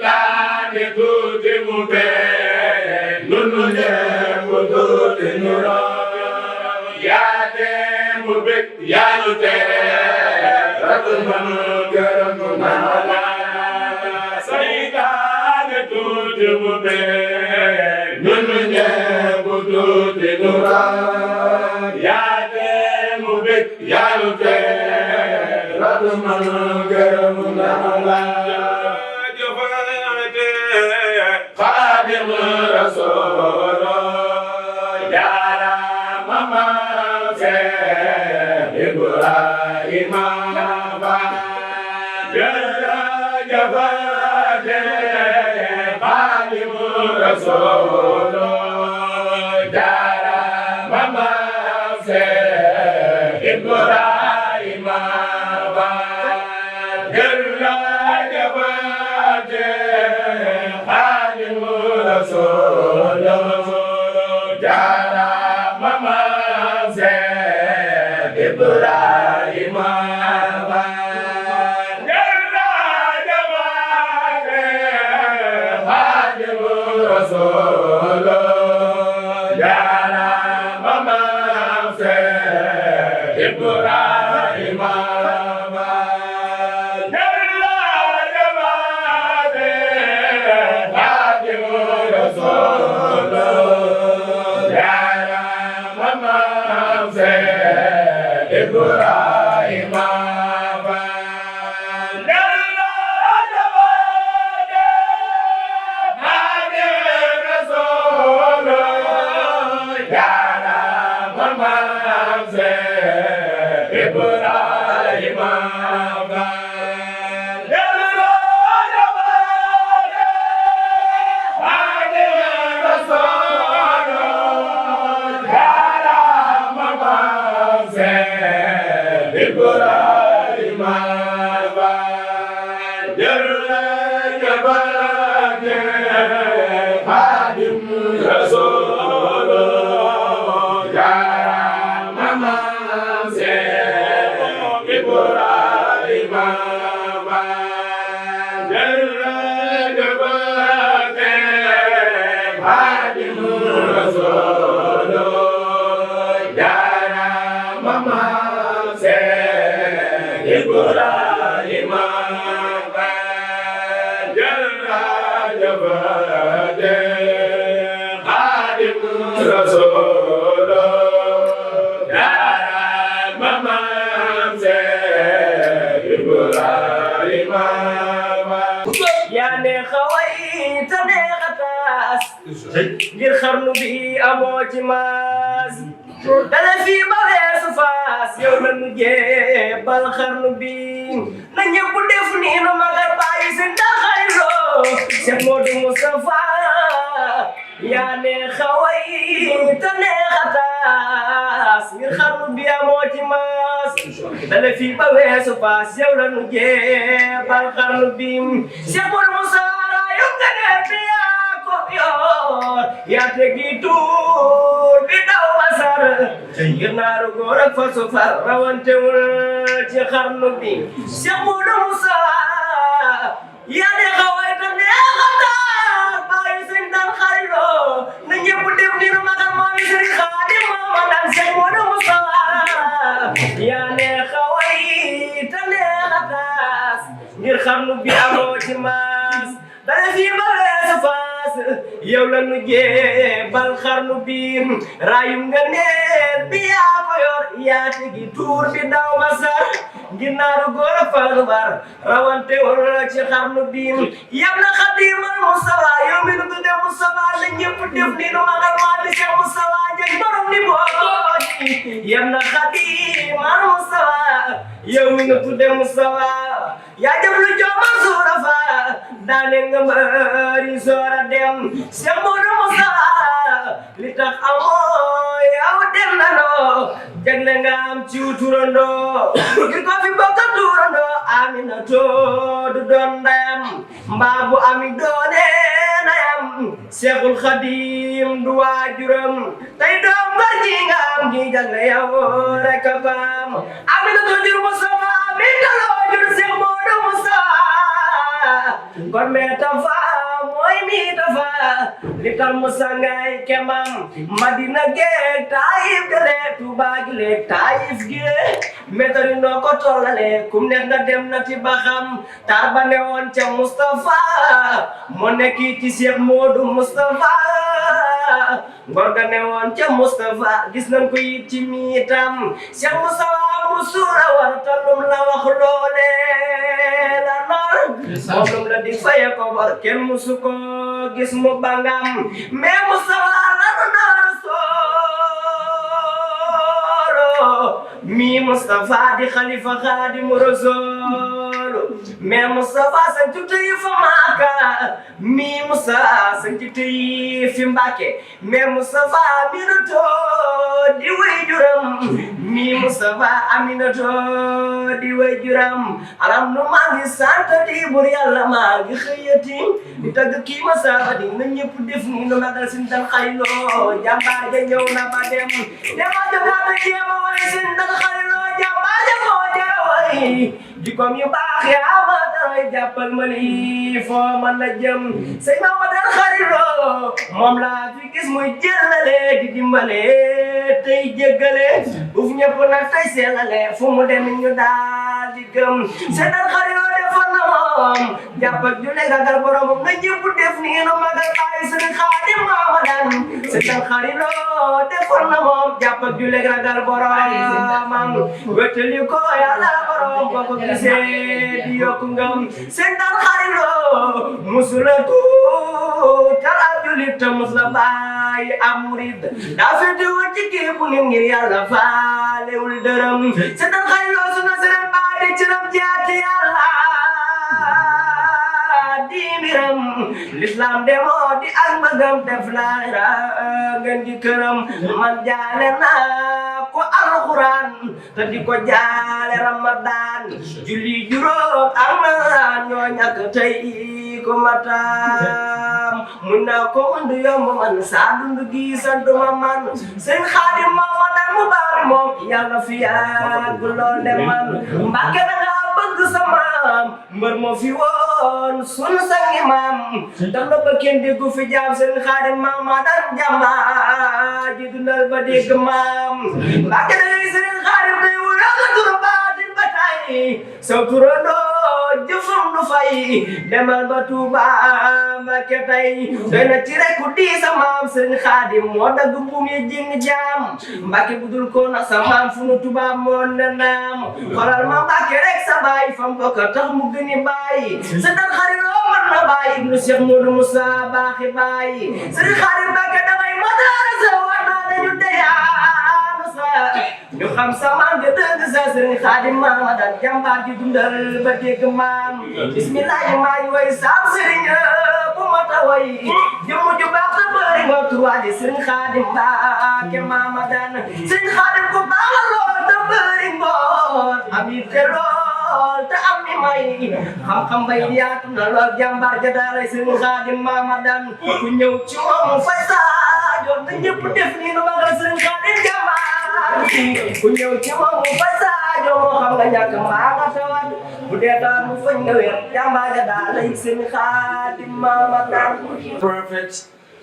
Tani tuti mube, nunu jemu tuti nuro. Yate mube, yalute, ratu manu geramu nala. Tani tuti mube, nunu jemu tuti nuro. Yate mube, yalute, ratu manu geramu nala. Khadim Rasul Jara Mama Se Ibrahim Ba Jara Jabade Khadim Rasul Jara Mama Se Ibrahim Ba Jara Jabade Solo Jara Mama Se Ibrahim Ba Jara Jabade Khadim Rasul Jara Mama Se Ibrahim Ba Ibrahim Ba Jalla Jabade Khadim Rasul Jalla Mama Se Ibrahim Ba Jalla Jabade Khadim Rasul Jalla Mama Se Ibrahim Ba Jalla Jabade Khadim Rasul Jalla Mama Se Ibrahim Ba Jalla Jabade Khadim Rasul Jalla Mama Se Ibrahim Ba Jalla Jabade Khadim Rasul Jalla Mama Se Ibrahim Ba Ya ne khawai ta ne khatas ngir xarnu bi amoo ci maas dala fi ba weesu faas yow la nu jébbal xarnu bi na ñëpp def ni nu magal bàyyi si ndaxayroo Cheikh Modou Moustapha yaa ne xaway te ne xataas ngir xarnu bi amoo ci maas dala fi ba weesu faas yow la nu jébbal xarnu bi Cheikh Modou Moustapha yow nga ne bi yaa ko yor yaa tegi tuur bi daw basar ngir naaru góor ak fasu far rawantewul ci xarnu bi Cheikh Modou Moustapha yaa ne xaway te ne xataas bàyyi sëñ daan xariloo na ñëpp def ni nu magal maami sëriñ Xaadim ma daan Cheikh Modou Moustapha yaa ne xaway te ne xataas ngir xarnu bi amoo ci maas dara fi ba weesu faas yow la nu jébbal xarnu bi raayum nga neen bi yaa ko yor yaa tegi tuur bi daw ba sar ngir naaru góor a falu bar rawante wala ci xarnu bi yam na Xaadimal Mustafa yow mi nu tudde Mustafa la ñëpp def ni nu magal waa di Cheikh Mustafa jeg borom ni booti yam na Xaadimal Mustafa yow mi nu tudde Mustafa yaa jëf lu jooma suura fa daane nga mbëri soora dem Cheikh Modou Moustapha li tax amoo yow dem na noo jagle nga am ci turandoo ngir ko fi bokk turandoo Aminatu du doon ndeyam mbaa bu ami doone nayam Cheikhul Khadim du waajuram tey doom nga ji nga am gi jagle yow rek a baam Aminatu jur Moustapha mi taloo jur Cheikh Modou Moustapha kon me tafa mooy mi tafa li tax mu sangay kemam Madina geeg Taif gele Tuuba gileeg Taif gi metari noo ko tollale kum neex nga dem na ci baxam tar ba ne woon ca Mustafa moo nekki ci Cheikh Modou Mustafa ngor ga ne woon ca Mustafa gis nañ ko it ci miitam Cheikh Mustafa mu suura war tallum la wax loole la nor moom la di faye ko bor kenn musu ko gis mu bangam mais Mustafa la nar solo mi Mustafa di Khalifa Khadimu Rasul mais Mustafa sañ ci tey fa Maka mi Musa sañ ci tey fi Mbàkke mais Mustafa Aminato di waajuram mi Mustafa Aminato di waajuram alam nu maa ngi sant di bur Yàlla maa ngi xëyati di tagg kii Mustafa di na ñëpp def ni nu magal sin dal xayloo jàmbaar ja ñëw na ba dem dema jogaata jéema way sin dal xayloo jàmbaar ja moo jara way jikkoom yu baax yaa ma taray jàppal ma lii foo mën la jëm sëñ Mamadou Xarilo moom laa fi gis muy jëlale di dimbale tey jéggale uf ñëpp nag tey sellale fu mu dem ñu daal di gëm sëñ Xarilo defoon na moom jàppal ju ne gagal boromam na ñëpp def nii no magal bàyyi sëñ Xaadim Mamadou sëñ Xarilo defoon na moom jàppal ju ne gagal boromam wetali ko Yàlla borom ko ko gisee di yokku ngam sëñ Xarilo musula tara julit te musla bàyyi am murid daa fete woon ci kii bu ngir Yàlla faalewul dërëm sëñ Xarilo suna sëren baa di ciram jaati Yàlla di mbiram l'islam demoo di ak mbëggam def laara ngeen di këram man jaale naa ko alxuraan te di ko jaale Ramadan julli juróom ak naan ñoo ñàkk tey ko matam mun naa ko undu yomb man saa dundu gi santuma man sëñ Xaadim Mamadou mu baar moom Yàlla fi yàgg lool de man Mbàkke da nga bëgg sa maam mbër moo fi woon sunu sangi maam dam na ba kenn déggu fi jaam sëñ Xaadim Mamadou jàmbaar ji dundal ba dégg maam Mbàkke da ngay sëñ Xaadim day wura nga turu baatin ba tay saw turandoo jëfam du fay demal ba Tuuba Mbàkke tey doy na ci rek ku di sa maam sëñ Xaadim moo dagg buum yi jing jaam Mbàkke budul ko na sa maam fu nu Tuuba moo ndenaam xoolal ma Mbàkke rek sa baay fam ko ka tax mu gëni baay sëñ Xarilo man na baay ibnu Cheikh Modou Moussa baaxi baay sëñ Xaadim Mbàkke dangay mataara sa war naa dañu deyaanu sa ñu xam sa maam ga dëgg sa sëñ Xaadim Mamadou jàmbaar ji dundal ba dégg maam bismillahi maa ngi way saam sëriñ bu mata way jëmm ju baax ta bëri nga tuwaadi sëñ Xaadim Mbàkke Mamadou sëñ Xaadim ku baax la lool ta bëri ngoor amit te lool te am mi may xam-xam bay yaatu na lool jàmbaar ja daaray sëñ Xaadim Mamadou ku ñëw ci moom fay saajo te ñëpp def nii nu magal sëñ Xaadim jàmbaar ku ñëw ci moom fay saajo moo xam nga ñàkk mbaa nga tawat bu dee daal mu fañ nga wér jàmbaar ja daaray sëñ Xaadim Mamadou. Prophet,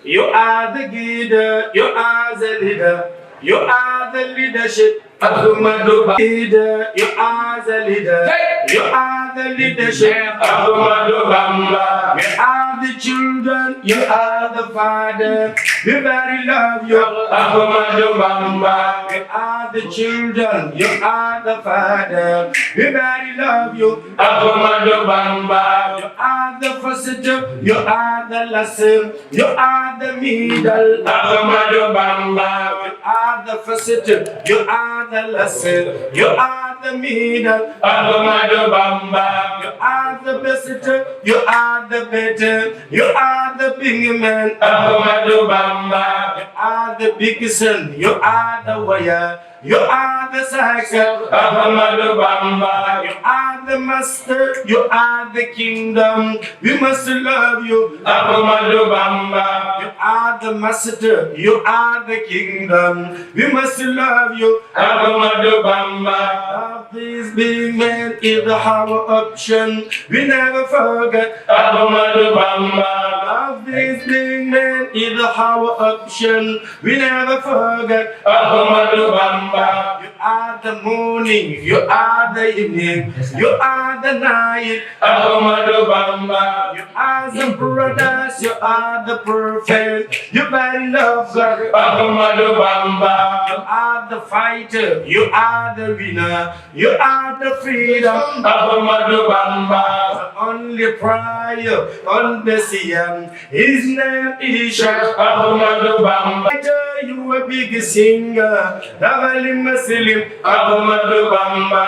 you are the leader, you are the leader, you are the leadership. Ahmadu leader, you are the leader, you are the leadership. Ahmadu Bamba, we are the children, you are the father. We very love you, Ahmadu Bamba. We are the children, you are the father. We very love you, Ahmadu Bamba. You are the first, you are the last, you are the middle, Ahmadu Bamba. You are the first, you are the last, you are the middle, Ahmadu Bamba. You are the best, you are the better, you are the big man, Ahmadu Bamba. You are the big son, you are the warrior, you are the sacrifice, Ahmadu Bamba. you are the master, you are the kingdom. We must love you, Ahmadu Bamba. You are the master, you are the kingdom. We must love you, Ahmadu Bamba. Love this big man is our option. We never forget. Ahmadu Bamba. Love this big man is our option. We never forget. Ahmadu Bamba. You are the morning, you are the evening, you are the night. Ahmadu Bamba. You are the brothers, you are the prophet. You very love God. Ahmadu Bamba. You are the fighter, you are the winner, you are the freedom. Ahmadu Bamba. The only prayer on the Siam, his name is Shah. Ahmadu Bamba. You a big singer, Ravali Muslim. Ahmadu Bamba.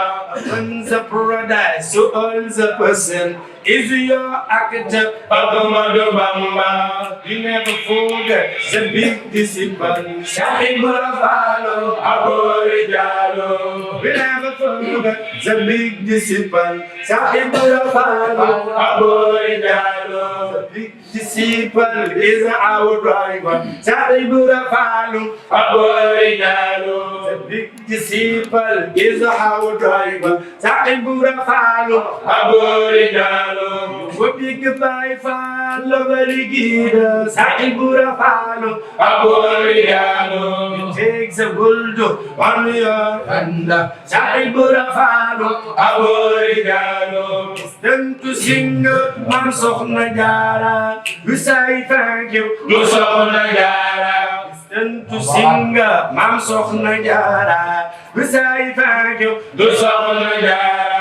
Once a paradise, so owns a person is your architect. Ahmadu Bamba. We never forget the big discipline. Sahibul Falo. Abori Jalo. We never forget the big discipline. Sahibul Falo. Abori Jalo. The big disciple is our driver. Sahibul Falo. Abori Jalo. The big disciple is our driver. Sahibul Falo. Abori Jalo. We big by Falo, very good. Sahibul Falo. Abori Jalo. Takes a bull on your hand. Sahibul Falo. Abori Jalo. Them to sing, Mam Sokhna Jara. We say thank you. Musokhna Jara. Them to sing, Mam Sokhna Jara. We say thank you. Musokhna Jara.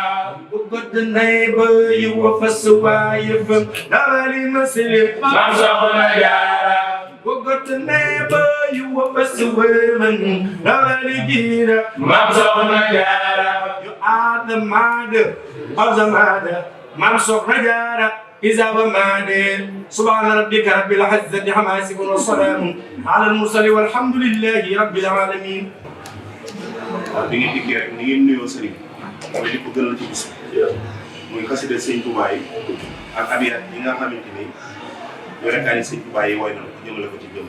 Good neighbor, you were for survive. Nobody Muslim. Mam Sokhna Jara. Good neighbor, you were for surviving. Nobody get up. Mam Sokhna Jara. You are the mother of the mother. Mam Sokhna Jara is our mother. Subhana rabbika rabbil izzati amma yasifun wa salamun ala al-mursalin walhamdulillahi rabbil alamin. bi ngeen dikkee rek ni ngeen nuyoo sëriñ mooy li ko gënal ci bis muy xasida sëñ Tuubaa yi ak abiyat yi nga xamante ni yorekaani sëñ Tuubaa yi woy na ko jëmale ko ci jëmm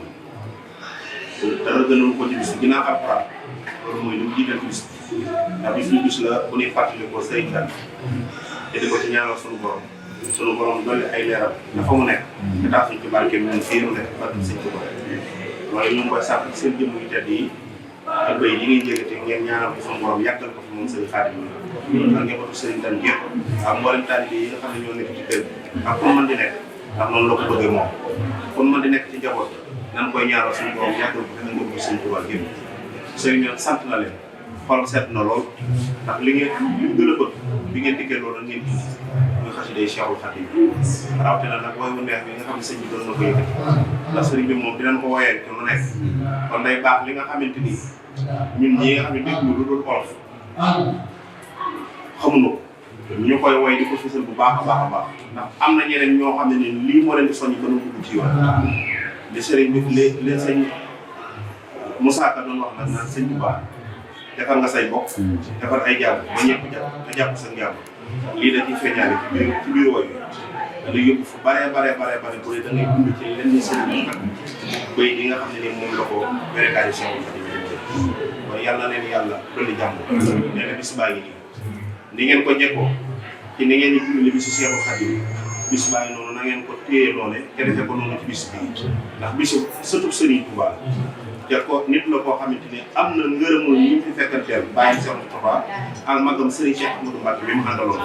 dara gënal ko ci bis ginnaaw alxuraan loolu mooy lu mu jiital ci bis ndax bis lu bis la bu ñuy fàttali ko sëriñ kan te di ko ci ñaanal sunu borom dolli ay leeram dafa mu nekk te tax suñ ci barke ñun fii mu nekk fàttali sëñ Tuubaa loolu ñu ngi koy sàkk ci seen jëmm yu tedd yi ak bay yi ngeen jégate ngeen ñaanal ko sunu borom yàggal ko fi moom sëriñ Xaadim ak njabootu sëriñ Tan gépp ak mboolem taalibe yi nga xam ne ñoo nekk ci kër ak fu mën di nekk ndax noonu la ko bëggee moom fu mën di nekk ci njaboot nan koy ñaanal suñu borom yàggal ko fi nga njabootu sëriñ Tuubaa gépp sëriñ ñoom sant na leen xolam seet na lool ndax li ngeen li mu gën a bëgg bi ngeen dikkee loolu ngeen indi muy xasiday Cheikhul Khadim rawatina nag woy bu neex bi nga xam ne sëñ bi doon na ko yëkkati ndax sëriñ bi moom dinañ ko woyee te lu nekk kon day baax li nga xamante ni ñun ñi nga xam ne dégg lu dul olof xamuñu ko ñu koy woy di ko fësal bu baax a baax a baax ndax am na ñeneen ñoo xam ne ni lii moo leen di soññ ba nu dugg ci yoon li sëriñ bi leen sëñ Moussa Ka doon wax nag naan sëñ bu baax defar nga say bopp defar ay jàmm ba ñëpp jàpp sa jàmm lii da ciy feeñaale ci biir woy bi da yóbbu fu bare bu dee da ngay dund ci lenn sëriñ bi nag béy yi nga xam ne ni moom la ko bérékaani Cheikhul Khadim kon yàlla na leen yàlla dolli jàmm nee na bis baa ngi nii ni ngeen ko jekkoo ci ni ngeen di dundale bisu Cheikhul Khadim bis baa ngi noonu na ngeen ko téye noone te defee ko noonu ci bis bi ndax bisu sëtub Sëriñ Tuubaa te ko nit la koo xamante ni am na ngërëmul ñu fi fekkanteel bàyyi Cheikh Moustapha ak magam Serigne Cheikh Ahmadou Mbacké bi mu àndaloon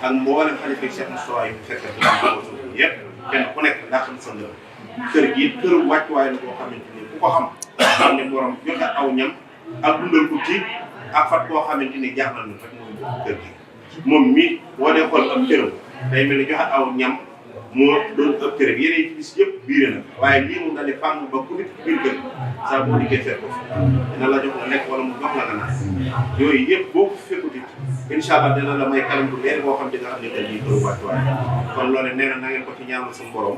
ak mboolem xalifa Cheikh Moustapha yi fi fekkanteel ak yëpp kenn ku nekk daa xam sa ngërëm kër gi kër wàccuwaay la koo xamante ni ku ko xam ne borom joxe aw ñam ak dundal ko ci ak fat koo xamante ni jaaxal na rek mooy kër gi moom mii boo dee xool am këram day mel ni joxe aw ñam moo doon ëpp kër gi yeneen ci bis yëpp biire na waaye lii moom daal di fànn ba ku nekk biir kër saa boo dikkee fekk ko dina la jox nga lekk wala mu jox la nga naan yooyu yëpp boo ko fekkuti incha allah dina la may kanam bu leer boo xam di nga xam ne kër gi këru wàccuwaay kon loolu nee na ngeen ko ci ñaanal suñu borom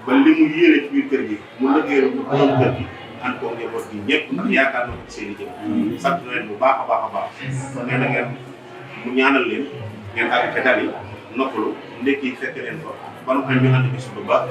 ba li mu yéene ci biir kër gi mu lëggéeyal bu borom kër gi ànd koo njaboot gi ñëpp ndax yaakaar na ko ci seen i jëm sant na leen bu baax a baax a baax kon nee na ngeen mu ñaanal leen ngeen àgg te dal yi noppalu ndekki fekk leen fa ba nu xam ñu ànd bis bu baax